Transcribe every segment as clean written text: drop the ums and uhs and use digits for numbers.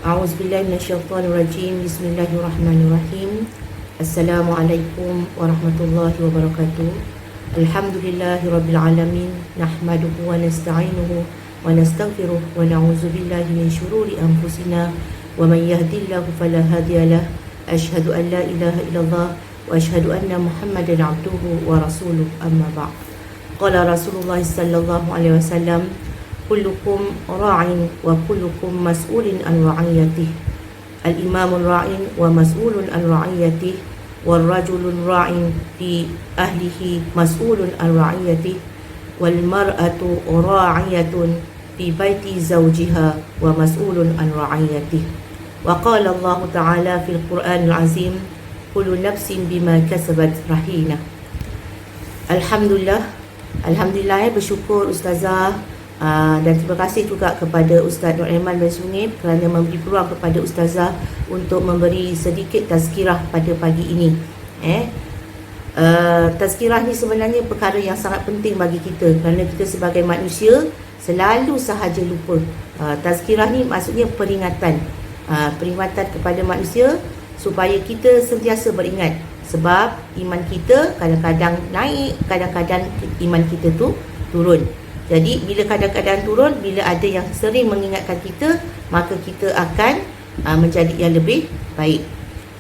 A'udzubillahi minasyaitonirrajim. Bismillahirrahmanirrahim. Assalamualaikum warahmatullahi wabarakatuh. Alhamdulillahirabbil alamin. Nahmaduhu wa nasta'inuhu wa nastaghfiruh wa na'udzubillahi min syururi anfusina wa man yahdihillahu fala hadiyalah. Asyhadu an la ilaha illallah wa asyhadu anna Muhammadan abduhu wa rasuluh. Amma ba'd. Qala Rasulullah sallallahu alaihi wasallam, kullukum ra'in wa kullukum mas'ulin an ra'iyatih. Al-imamul ra'in wa mas'ulun an ra'iyatih, wal rajulun ra'in fi ahlihi mas'ulun an ra'iyatih, wal mar'atu ra'iyatun fi baiti zawjiha wa mas'ulun an ra'iyatih. Wa qala Allah Ta'ala fil Qur'anil Azim, kullu nafsin bima kasabat rahina. Alhamdulillah, bersyukur Ustazah. Dan terima kasih juga kepada Ustaz Nur Aiman bin Sungib kerana memberi peluang kepada Ustazah untuk memberi sedikit tazkirah pada pagi ini. Tazkirah ni sebenarnya perkara yang sangat penting bagi kita kerana kita sebagai manusia selalu sahaja lupa. Tazkirah ni maksudnya peringatan. Peringatan kepada manusia supaya kita sentiasa beringat. Sebab iman kita kadang-kadang naik, kadang-kadang iman kita tu turun. Jadi bila kadang-kadang turun, bila ada yang sering mengingatkan kita, maka kita akan menjadi yang lebih baik.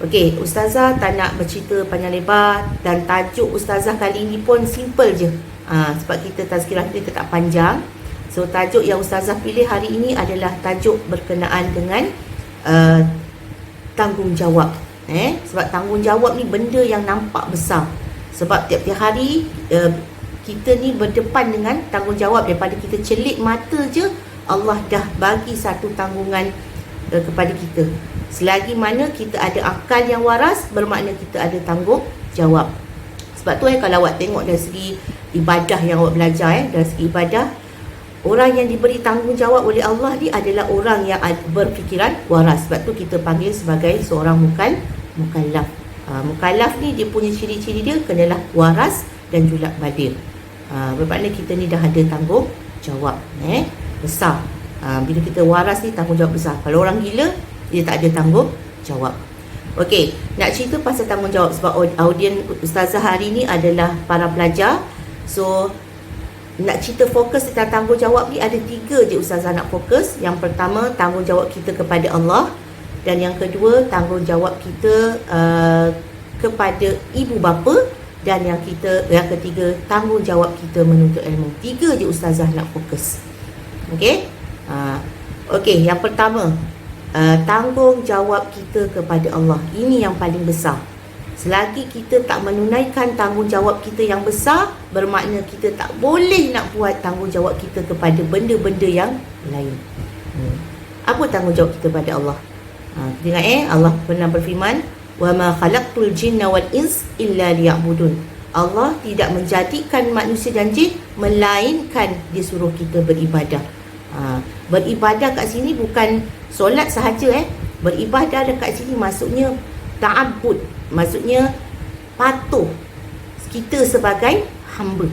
Okey, Ustazah tak nak bercerita panjang lebar dan tajuk Ustazah kali ini pun simple je. Sebab kita tazkirah kita tak panjang. So tajuk yang Ustazah pilih hari ini adalah tajuk berkenaan dengan tanggungjawab. Sebab tanggungjawab ni benda yang nampak besar. Sebab tiap-tiap hari kita ni berdepan dengan tanggungjawab. Daripada kita celik mata je, Allah dah bagi satu tanggungan kepada kita. Selagi mana kita ada akal yang waras, bermakna kita ada tanggungjawab. Sebab tu kalau awak tengok dari segi ibadah yang awak belajar, dari segi ibadah, orang yang diberi tanggungjawab oleh Allah ni adalah orang yang berfikiran waras. Sebab tu kita panggil sebagai seorang mukallaf. Mukallaf ni dia punya ciri-ciri dia kenalah waras dan julak badir. Bermakna kita ni dah ada tanggungjawab besar. Bila kita waras ni tanggungjawab besar. Kalau orang gila, dia tak ada tanggungjawab. Okey, nak cerita pasal tanggungjawab sebab audien Ustazah hari ni adalah para pelajar. So nak cerita fokus tentang tanggungjawab ni ada 3 je Ustazah nak fokus. Yang pertama, tanggungjawab kita kepada Allah. Dan yang kedua, tanggungjawab kita kepada ibu bapa. Dan yang ketiga, tanggungjawab kita menuntut ilmu. 3 je Ustazah nak fokus. Okey? Okey, yang pertama, tanggungjawab kita kepada Allah. Ini yang paling besar. Selagi kita tak menunaikan tanggungjawab kita yang besar, bermakna kita tak boleh nak buat tanggungjawab kita kepada benda-benda yang lain. Apa tanggungjawab kita kepada Allah? Kita ingat Allah pernah berfirman, wa ma khalaqtul jinna wal ins illa liya'budun. Allah tidak menjadikan manusia dan jin melainkan dia suruh kita beribadah. Beribadah kat sini bukan solat sahaja. Beribadah dekat sini maksudnya ta'abbud, maksudnya patuh kita sebagai hamba.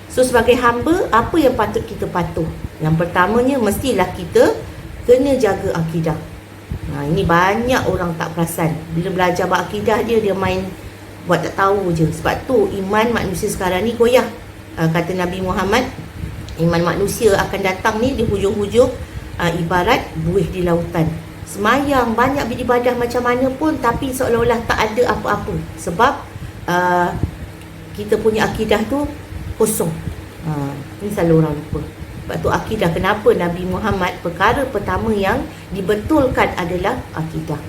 So sebagai hamba, apa yang patut kita patuh? Yang pertamanya mestilah kita kena jaga akidah. Ini banyak orang tak perasan. Bila belajar akidah dia main buat tak tahu je. Sebab tu iman manusia sekarang ni goyah. Kata Nabi Muhammad, iman manusia akan datang ni di hujung-hujung ibarat buih di lautan. Semayang, banyak beribadah macam mana pun, tapi seolah-olah tak ada apa-apa. Sebab kita punya akidah tu kosong. Ini selalu orang lupa. Sebab tu akidah, kenapa Nabi Muhammad perkara pertama yang dibetulkan adalah akidah.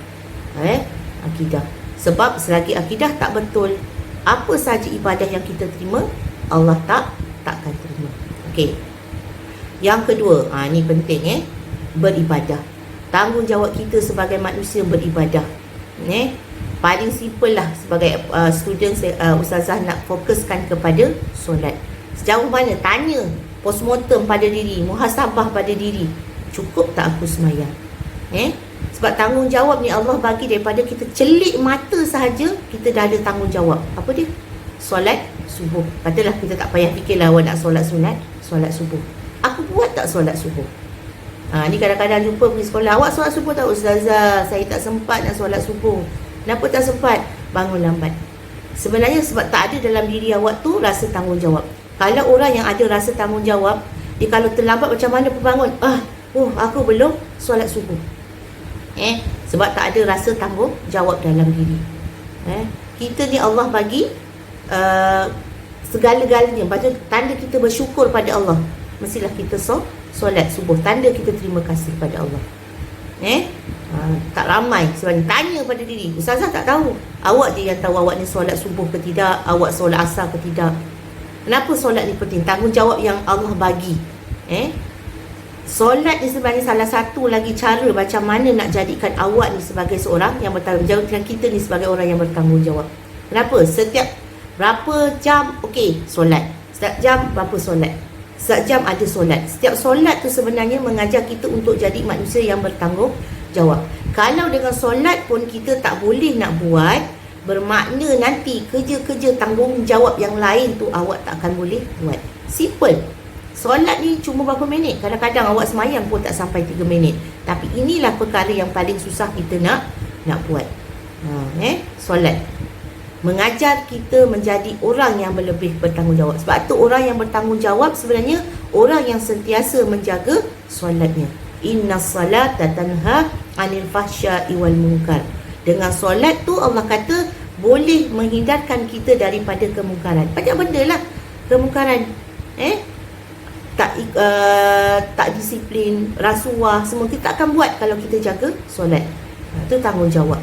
Akidah. Sebab selagi akidah tak betul, apa saja ibadah yang kita terima, Allah takkan terima. Okey. Yang kedua, ni penting beribadah. Tanggungjawab kita sebagai manusia beribadah. Paling simple lah sebagai student Ustazah nak fokuskan kepada solat. Sejauh mana? Tanya postmortem pada diri, muhasabah pada diri. Cukup tak aku semayang? Sebab tanggungjawab ni Allah bagi daripada kita celik mata sahaja, kita dah ada tanggungjawab. Apa dia? Solat subuh. Katalah kita tak payah fikirlah awak nak solat sunat, solat subuh. Aku buat tak solat subuh? Ni kadang-kadang jumpa pergi sekolah, awak solat subuh tak ustazah? Saya tak sempat nak solat subuh. Kenapa tak sempat? Bangun lambat. Sebenarnya sebab tak ada dalam diri awak tu rasa tanggungjawab. Kalau orang yang ada rasa tanggungjawab, dia kalau terlambat macam mana pun bangun, aku belum solat subuh. Sebab tak ada rasa tanggungjawab dalam diri. Kita ni Allah bagi segala-galanya. Baca tanda kita bersyukur pada Allah, mestilah kita solat subuh, tanda kita terima kasih pada Allah. Tak ramai sebenarnya tanya pada diri, ustazah tak tahu. Awak je yang tahu awak ni solat subuh ke tidak, awak solat asar ke tidak. Kenapa solat ni penting? Tanggungjawab yang Allah bagi. Solat ni sebenarnya salah satu lagi cara macam mana nak jadikan awak ni sebagai seorang yang bertanggungjawab, dan kita ni sebagai orang yang bertanggungjawab. Kenapa? Setiap berapa jam, solat. Setiap jam berapa solat. Setiap jam ada solat. Setiap solat tu sebenarnya mengajar kita untuk jadi manusia yang bertanggungjawab. Kalau dengan solat pun kita tak boleh nak buat, bermakna nanti kerja-kerja tanggungjawab yang lain tu awak tak akan boleh buat. Simple. Solat ni cuma berapa minit. Kadang-kadang awak semayang pun tak sampai 3 minit. Tapi inilah perkara yang paling susah kita nak buat. Solat mengajar kita menjadi orang yang lebih bertanggungjawab. Sebab tu orang yang bertanggungjawab sebenarnya orang yang sentiasa menjaga solatnya. Innas salata tanha 'anil fahsya'i wal munkar. Dengan solat tu Allah kata boleh menghindarkan kita daripada kemungkaran. Banyak benda lah kemungkaran. Tak disiplin, rasuah, semua kita akan buat kalau kita jaga solat. Itu tanggungjawab.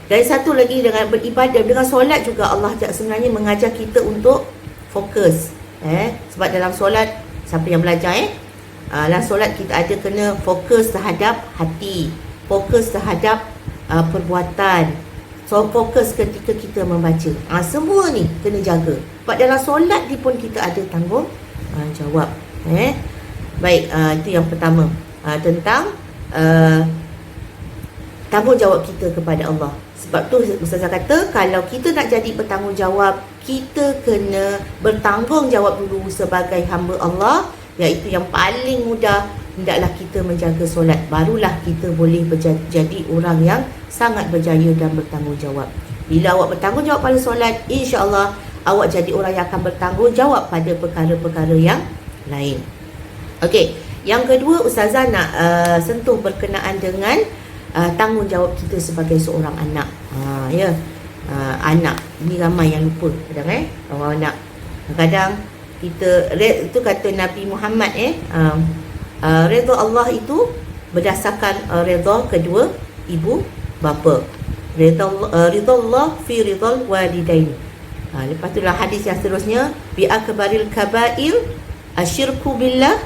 Dan satu lagi, dengan beribadah, dengan solat juga Allah sebenarnya mengajar kita untuk fokus. Sebab dalam solat, siapa yang belajar dalam solat kita ada kena fokus terhadap hati, fokus terhadap perbuatan, fokus ketika kita membaca. Semua ni kena jaga. Sebab dalam solat ni pun kita ada tanggungjawab. Baik, itu yang pertama, tentang tanggungjawab kita kepada Allah. Sebab tu Ustazah kata, kalau kita nak jadi bertanggungjawab, kita kena bertanggungjawab dulu sebagai hamba Allah, iaitu yang paling mudah, hendaklah kita menjaga solat. Barulah kita boleh jadi orang yang sangat berjaya dan bertanggungjawab. Bila awak bertanggungjawab pada solat, insya-Allah awak jadi orang yang akan bertanggungjawab pada perkara-perkara yang lain. Yang kedua, Ustazah nak sentuh berkenaan dengan tanggungjawab kita sebagai seorang anak. Anak ni ramai yang lupa kadang orang anak. Kadang kita itu kata Nabi Muhammad redha Allah itu berdasarkan redha kedua ibu bapa. Redha Allah fi ridal walidain. Lepas itulah hadis yang seterusnya, bi akbaril kabair asyirku billah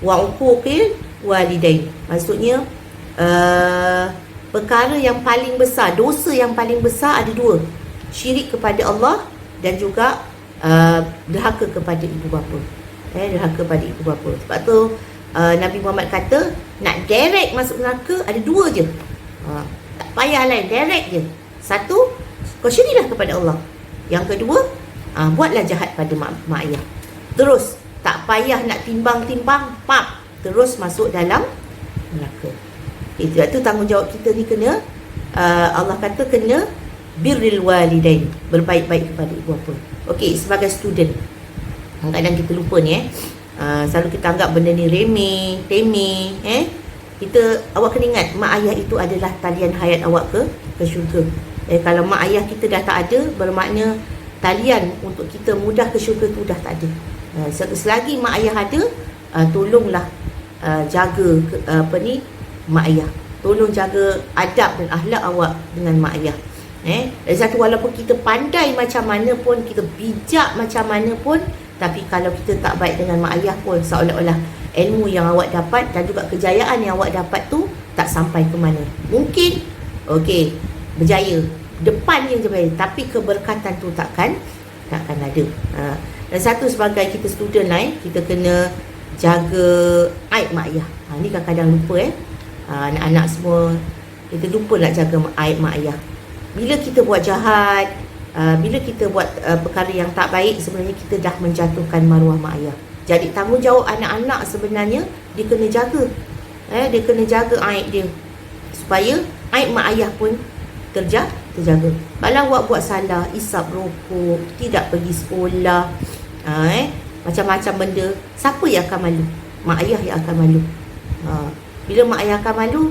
wa uquqil walidain. Maksudnya perkara yang paling besar, dosa yang paling besar ada dua: syirik kepada Allah dan juga derhaka kepada ibu bapa. Derhaka pada ibu bapa. Sebab tu Nabi Muhammad kata, nak direct masuk neraka ada dua je. Tak payah lain, direct je. Satu, kau syiriklah kepada Allah. Yang kedua, buatlah jahat pada mak ayah. Terus tak payah nak timbang-timbang, terus masuk dalam neraka. Itu tanggungjawab kita ni kena, Allah kata kena birril walidain, berbaik-baik kepada ibu bapa. Sebagai student, kadang-kadang kita lupa ni selalu kita anggap benda ni remeh, temeh. Awak kena ingat, mak ayah itu adalah talian hayat awak ke syurga. Kalau mak ayah kita dah tak ada, bermakna talian untuk kita mudah ke syurga tu dah tak ada. Selagi mak ayah ada, tolonglah jaga mak ayah. Tolong jaga adab dan akhlak awak dengan mak ayah. Dari satu, walaupun kita pandai macam mana pun, kita bijak macam mana pun, tapi kalau kita tak baik dengan mak ayah pun, seolah-olah ilmu yang awak dapat dan juga kejayaan yang awak dapat tu tak sampai ke mana. Mungkin berjaya, depannya je baik, tapi keberkatan tu takkan ada. Dan satu, sebagai kita student lain, kita kena jaga aib mak ayah. Ni kadang-kadang lupa anak-anak semua, kita lupa nak jaga aib mak ayah. Bila kita buat jahat, bila kita buat perkara yang tak baik, sebenarnya kita dah menjatuhkan maruah mak ayah. Jadi tanggungjawab anak-anak sebenarnya dia kena jaga. Dia kena jaga aib dia supaya aib mak ayah pun terjaga. Kalau awak buat salah, isap rokok, tidak pergi sekolah, macam-macam benda, siapa yang akan malu? Mak ayah yang akan malu. Bila mak ayah akan malu,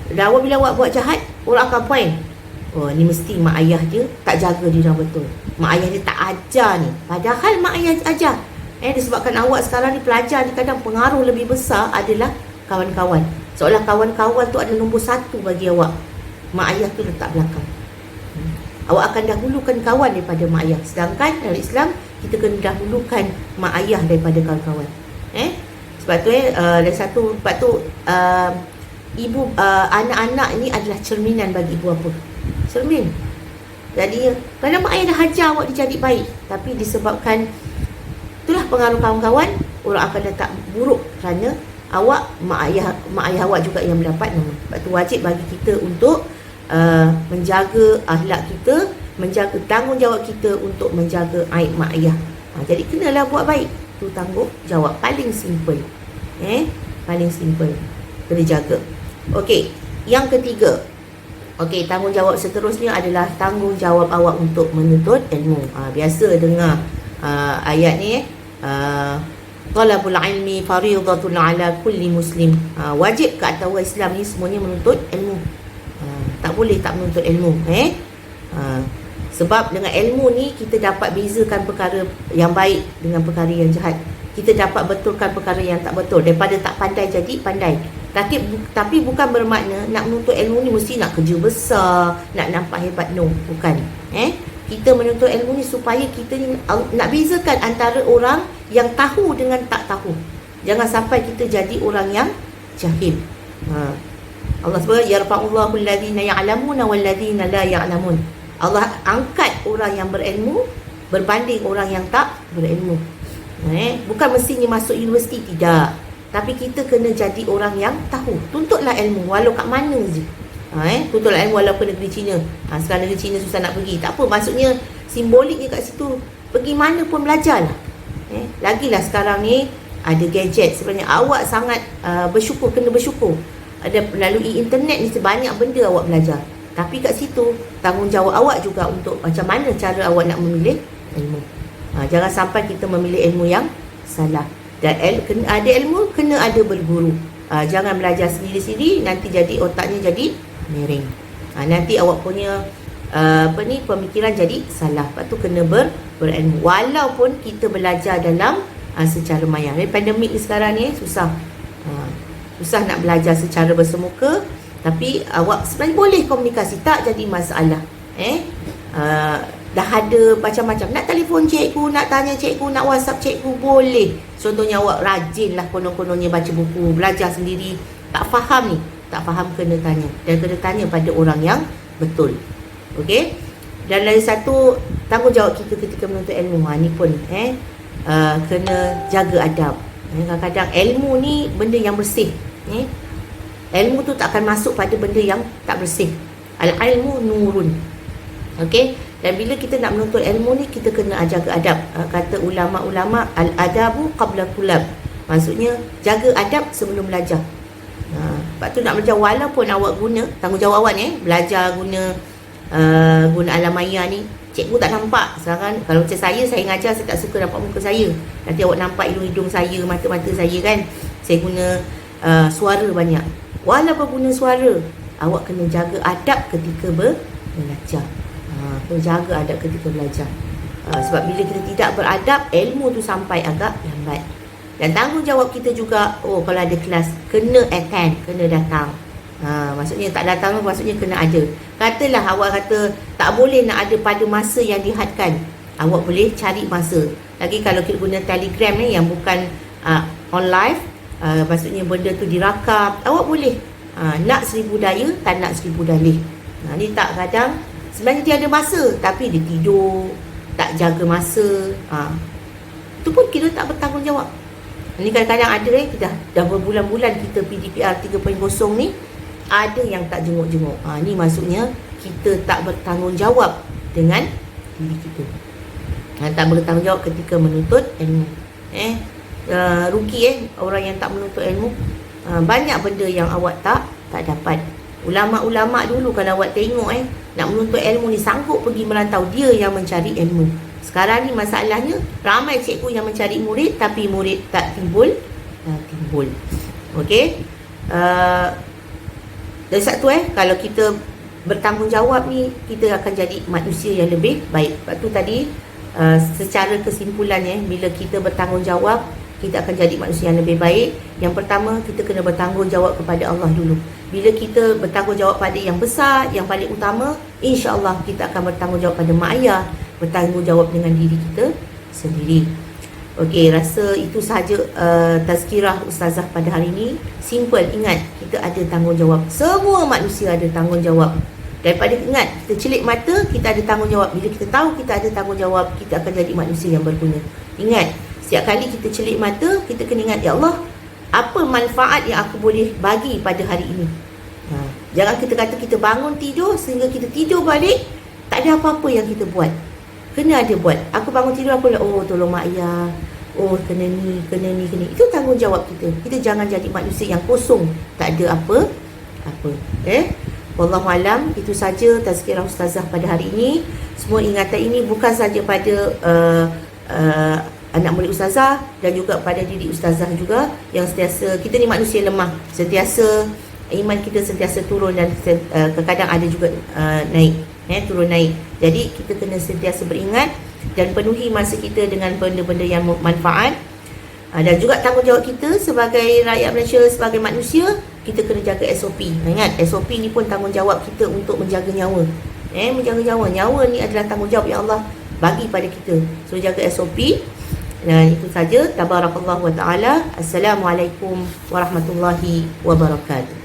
bila awak buat jahat, orang akan point, oh ni mesti mak ayah dia tak jaga diri betul, mak ayah dia tak ajar ni. Padahal mak ayah ajar. Disebabkan awak sekarang ni pelajar ni kadang pengaruh lebih besar adalah kawan-kawan. Seolah kawan-kawan tu adalah nombor satu bagi awak, mak ayah tu letak belakang. Awak akan dahulukan kawan daripada mak ayah. Sedangkan dalam Islam, kita kena dahulukan mak ayah daripada kawan-kawan. Sebab tu sebab tu ibu, anak-anak ni adalah cerminan bagi ibu bapa. Cermin. Jadi kadang mak ayah dah hajar awak jadi baik, tapi disebabkan itulah pengaruh kawan-kawan, orang akan letak buruk kerana awak, mak ayah awak juga yang mendapat nama. Sebab tu wajib bagi kita untuk menjaga akhlak kita, menjaga tanggungjawab kita untuk menjaga aib mak ayah. Jadi kenalah buat baik. Itu tanggungjawab paling simple. Paling simple. Kena jaga. Okey, yang ketiga. Okey, tanggungjawab seterusnya adalah tanggungjawab awak untuk menuntut ilmu. Biasa dengar ayat ni, talabul ilmi fariidatun ala kulli muslim. Wajib ke atas orang Islam ni semuanya menuntut ilmu. Tak boleh tak menuntut ilmu. Sebab dengan ilmu ni kita dapat bezakan perkara yang baik dengan perkara yang jahat. Kita dapat betulkan perkara yang tak betul. Daripada tak pandai jadi pandai. Tapi bukan bermakna nak menuntut ilmu ni mesti nak kerja besar, nak nampak hebat. No, bukan. Kita menuntut ilmu ni supaya kita ni nak bezakan antara orang yang tahu dengan tak tahu. Jangan sampai kita jadi orang yang jahil. Allah sebut, yarfa'ullahu alladhina ya'lamuna walladhina la ya'lamun. Allah angkat orang yang berilmu berbanding orang yang tak berilmu. Bukan mestinya masuk universiti, tidak. Tapi kita kena jadi orang yang tahu. Tuntutlah ilmu walau kat mana je. Tuntutlah ilmu walaupun negeri Cina. Sekarang negeri Cina susah nak pergi, tak apa, maksudnya simboliknya kat situ, pergi mana pun belajarlah. Lagilah sekarang ni ada gadget. Sebenarnya awak sangat bersyukur, kena bersyukur. Ada melalui internet ni sebanyak benda awak belajar. Tapi kat situ tanggungjawab awak juga untuk macam mana cara awak nak memilih ilmu. Jangan sampai kita memilih ilmu yang salah. Dan kena ada ilmu, kena ada berguru. Jangan belajar sendiri-sendiri, nanti jadi otaknya jadi miring. Nanti awak punya pemikiran jadi salah. Lepas tu kena berilmu. Walaupun kita belajar dalam secara maya. Pandemik ni sekarang ni susah. Susah nak belajar secara bersemuka. Tapi awak sebenarnya boleh komunikasi, tak jadi masalah. Dah ada macam-macam. Nak telefon cikgu, nak tanya cikgu, nak whatsapp cikgu, boleh. Contohnya awak rajinlah konon-kononnya baca buku, belajar sendiri. Tak faham ni, tak faham kena tanya. Dan kena tanya pada orang yang betul. Okey. Dan lagi satu, tanggungjawab kita ketika menuntut ilmu. Ni pun kena jaga adab. Kadang-kadang ilmu ni benda yang bersih. Ilmu tu tak akan masuk pada benda yang tak bersih. Al-ilmu nurun. Okey. Dan bila kita nak menuntut ilmu ni, kita kena jaga adab. Kata ulama-ulama, al-adabu qabla tulab. Maksudnya jaga adab sebelum belajar. Sebab tu nak belajar, walaupun awak guna tanggungjawab awak ni, belajar guna alam maya ni, cikgu tak nampak. Sekarang kalau macam saya ngajar, saya tak suka nampak muka saya. Nanti awak nampak hidung-hidung saya, mata-mata saya kan. Saya guna suara banyak. Walaupun guna suara, awak kena jaga adab ketika belajar. Kena jaga adab ketika belajar. Sebab bila kita tidak beradab, ilmu tu sampai agak lambat. Dan tanggungjawab kita juga, kalau ada kelas, kena attend, kena datang. Maksudnya tak datang, maksudnya kena ada. Katalah awak kata tak boleh nak ada pada masa yang dihadkan, awak boleh cari masa. Lagi kalau kita guna Telegram ni yang bukan on live, maksudnya benda tu dirakam, awak boleh nak 1000 daya, tak nak 1000 dalih. Ni tak, kadang sebenarnya dia ada masa tapi dia tidur, tak jaga masa. Itu pun kita tak bertanggungjawab. Ni kadang-kadang ada kita dah berbulan-bulan kita PDPR 3.0 ni, ada yang tak jenguk-jenguk. Ni maksudnya kita tak bertanggungjawab dengan diri kita. Tak bertanggungjawab ketika menuntut ilmu. rugi orang yang tak menuntut ilmu. Banyak benda yang awak tak dapat. Ulama-ulama dulu kalau awak tengok nak menuntut ilmu ni sanggup pergi merantau, dia yang mencari ilmu. Sekarang ni masalahnya ramai cikgu yang mencari murid tapi murid tak timbul. Okey. Dan satu kalau kita bertanggungjawab ni, kita akan jadi manusia yang lebih baik. Sebab tu tadi secara kesimpulannya, bila kita bertanggungjawab, kita akan jadi manusia yang lebih baik. Yang pertama, kita kena bertanggungjawab kepada Allah dulu. Bila kita bertanggungjawab pada yang besar, yang paling utama, insya-Allah kita akan bertanggungjawab pada mak ayah, bertanggungjawab dengan diri kita sendiri. Okey, rasa itu sahaja tazkirah Ustazah pada hari ini. Simple, ingat kita ada tanggungjawab. Semua manusia ada tanggungjawab. Daripada ingat, kita celik mata, kita ada tanggungjawab. Bila kita tahu kita ada tanggungjawab, kita akan jadi manusia yang berguna. Ingat, setiap kali kita celik mata, kita kena ingat, ya Allah, apa manfaat yang aku boleh bagi pada hari ini. Jangan kita kata kita bangun tidur, sehingga kita tidur balik, tak ada apa-apa yang kita buat. Kena ada buat. Aku bangun tidur, aku tolong mak ayah, kena ni. Itu tanggungjawab kita. Kita jangan jadi manusia yang kosong, tak ada apa. Wallahualam, itu saja tazkirah Ustazah pada hari ini. Semua ingatan ini bukan saja pada anak murid Ustazah dan juga pada diri Ustazah juga, yang sentiasa, kita ni manusia lemah, sentiasa iman kita sentiasa turun dan kadang-kadang ada juga naik, turun naik. Jadi kita kena sentiasa beringat dan penuhi masa kita dengan benda-benda yang manfaat. Dan juga tanggungjawab kita sebagai rakyat Malaysia, sebagai manusia, kita kena jaga SOP. Ingat, SOP ni pun tanggungjawab kita untuk menjaga nyawa. Menjaga nyawa. Nyawa ni adalah tanggungjawab yang Allah bagi pada kita. So, jaga SOP. Dan itu saja. Tabarakallahu wa ta'ala. Assalamualaikum warahmatullahi wabarakatuh.